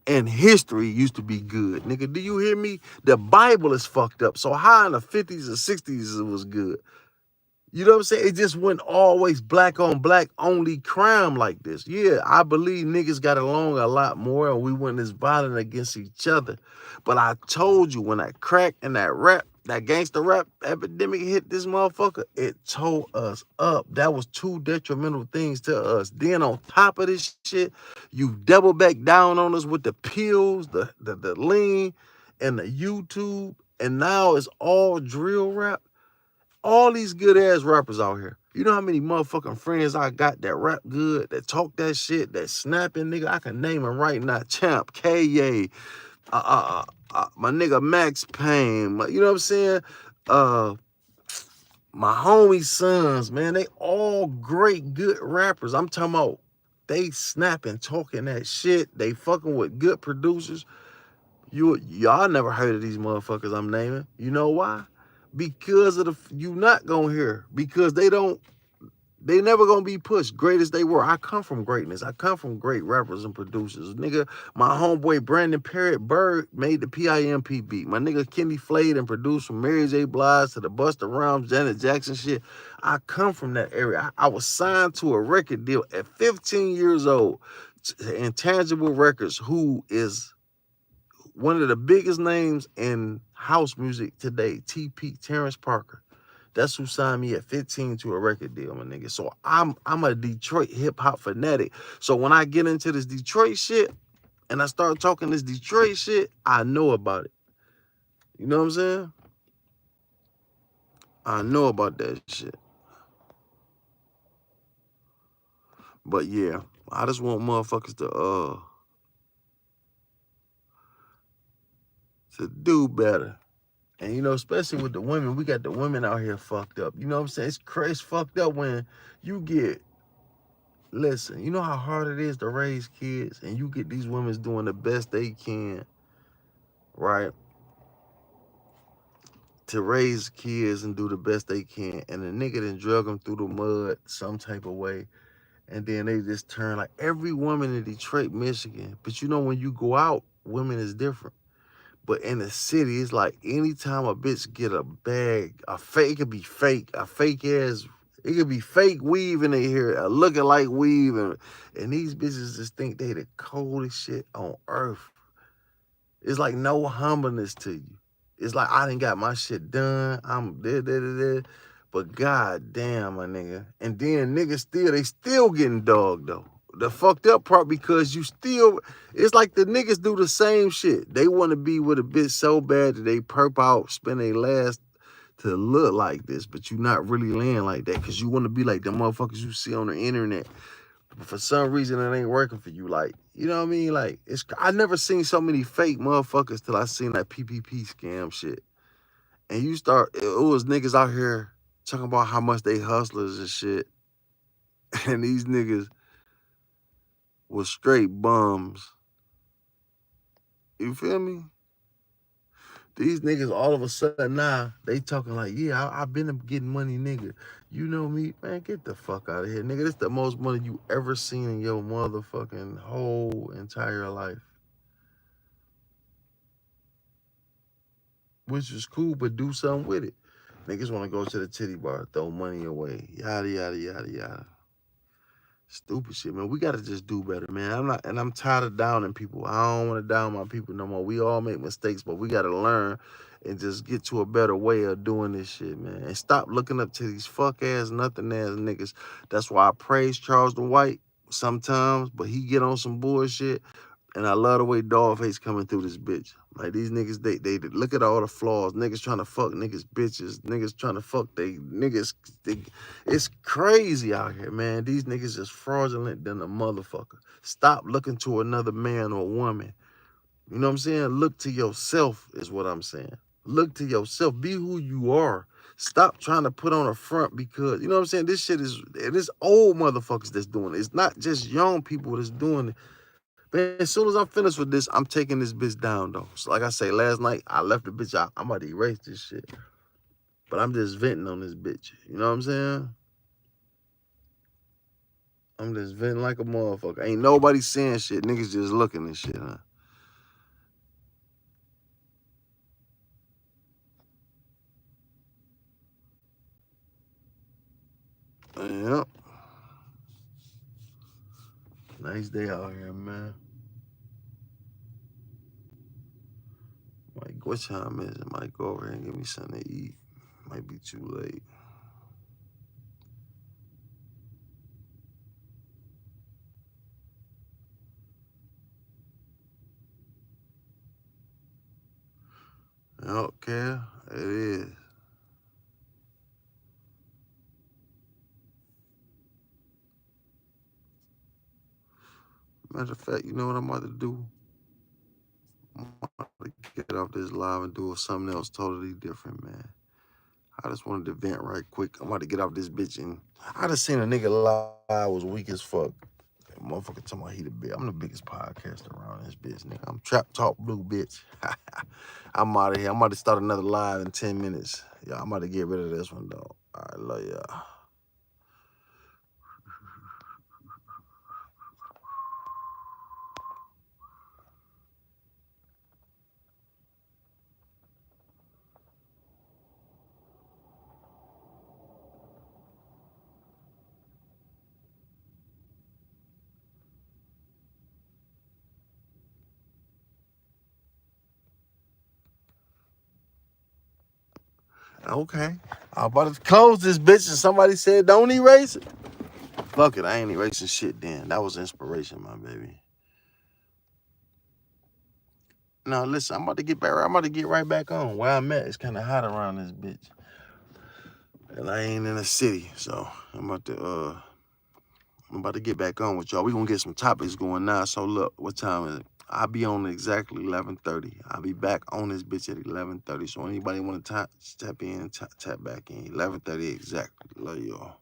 A: in history used to be good. Nigga, do you hear me? The Bible is fucked up. So how in the 50s and 60s it was good? You know what I'm saying? It just wasn't always black on black only crime like this. Yeah, I believe niggas got along a lot more and we weren't as violent against each other. But I told you when that crack and that rap, that gangster rap epidemic hit this motherfucker, it tore us up. That was two detrimental things to us. Then on top of this shit, you double back down on us with the pills, the lean, and the YouTube. And now it's all drill rap. All these good ass rappers out here. You know how many motherfucking friends I got that rap good, that talk that shit, that snapping nigga? I can name them right now. Champ, K.A., my nigga Max Payne. You know what I'm saying? My homie sons, man, they all great, good rappers. I'm talking about they snapping, talking that shit. They fucking with good producers. Y'all never heard of these motherfuckers I'm naming. You know why? Because of you not gonna hear. Because they never gonna be pushed. Great as they were. I come from greatness. I come from great rappers and producers. Nigga, my homeboy Brandon Parrott Bird made the PIMP beat. My nigga Kenny Flade and produced from Mary J. Blige to the Busta Rhymes, Janet Jackson shit. I come from that area. I was signed to a record deal at 15 years old. Intangible Records, who is one of the biggest names in house music today, TP, Terrence Parker. That's who signed me at 15 to a record deal, my nigga. So I'm a Detroit hip-hop fanatic. So when I get into this Detroit shit and I start talking this Detroit shit, I know about it. You know what I'm saying? I know about that shit. But yeah, I just want motherfuckers to do better. And, you know, especially with the women, we got the women out here fucked up. You know what I'm saying? It's crazy fucked up when you get, listen, you know how hard it is to raise kids and you get these women doing the best they can, right? To raise kids and do the best they can. And the nigga done drug them through the mud some type of way. And then they just turn like every woman in Detroit, Michigan. But you know, when you go out, women is different. But in the city, it's like anytime a bitch get a bag, it could be fake, a fake ass, it could be fake weave in their hair, a looking like weave, and these bitches just think they the coldest shit on earth. It's like no humbleness to you. It's like I done got my shit done. I'm da. But god damn, my nigga. And then niggas they still getting dogged though. The fucked up part, because it's like the niggas do the same shit. They want to be with a bitch so bad that they perp out, spend their last to look like this, but you not really laying like that because you want to be like the motherfuckers you see on the internet. But for some reason, it ain't working for you. Like, you know what I mean? Like, I never seen so many fake motherfuckers till I seen that PPP scam shit. And it was niggas out here talking about how much they hustlers and shit. And these niggas was straight bums. You feel me? These niggas all of a sudden now, they talking like, yeah, I've been getting money, nigga. You know me? Man, get the fuck out of here, nigga. This the most money you ever seen in your motherfucking whole entire life. Which is cool, but do something with it. Niggas want to go to the titty bar, throw money away, yada, yada, yada, yada. Stupid shit, man. We gotta just do better, man. I'm tired of downing people. I don't want to down my people no more. We all make mistakes, but we gotta learn and just get to a better way of doing this shit, man. And stop looking up to these fuck ass, nothing ass niggas. That's why I praise Charles the White sometimes, but he get on some bullshit. And I love the way Dogface coming through this bitch. Like, these niggas, they look at all the flaws. Niggas trying to fuck niggas bitches. Niggas trying to fuck it's crazy out here, man. These niggas is fraudulent than a motherfucker. Stop looking to another man or woman You know what I'm saying? Look to yourself is what I'm saying. Look to yourself. Be who you are. Stop trying to put on a front because, you know what I'm saying? This shit is, it is old motherfuckers that's doing it. It's not just young people that's doing it. Man, as soon as I'm finished with this, I'm taking this bitch down, though. So like I say, last night, I left the bitch out. I'm about to erase this shit. But I'm just venting on this bitch. You know what I'm saying? I'm just venting like a motherfucker. Ain't nobody saying shit. Niggas just looking and shit, huh? Yep. Nice day out here, man. Might, what time is it? Might go over here and give me something to eat. Might be too late. Okay, it is. Matter of fact, you know what I'm about to do? I'm about to get off this live and do something else totally different, man. I just wanted to vent right quick. I'm about to get off this bitch and I just seen a nigga live was weak as fuck. That motherfucker talking about he the big. I'm the biggest podcaster around this bitch, nigga. I'm Trap Talk Blue, bitch. I'm out of here. I'm about to start another live in 10 minutes. Yeah, I'm about to get rid of this one, though. All right, love y'all. Okay. I'm about to close this bitch and somebody said don't erase it. Fuck it, I ain't erasing shit then. That was inspiration, my baby. Now listen, I'm about to get back. I'm about to get right back on where I'm at. It's kind of hot around this bitch, and I ain't in the city, so I'm about to get back on with y'all. We gonna get some topics going now. So look, what time is it? I'll be on exactly 11:30. I'll be back on this bitch at 11:30. So anybody want to tap in, tap back in. 11:30 exactly. Love y'all.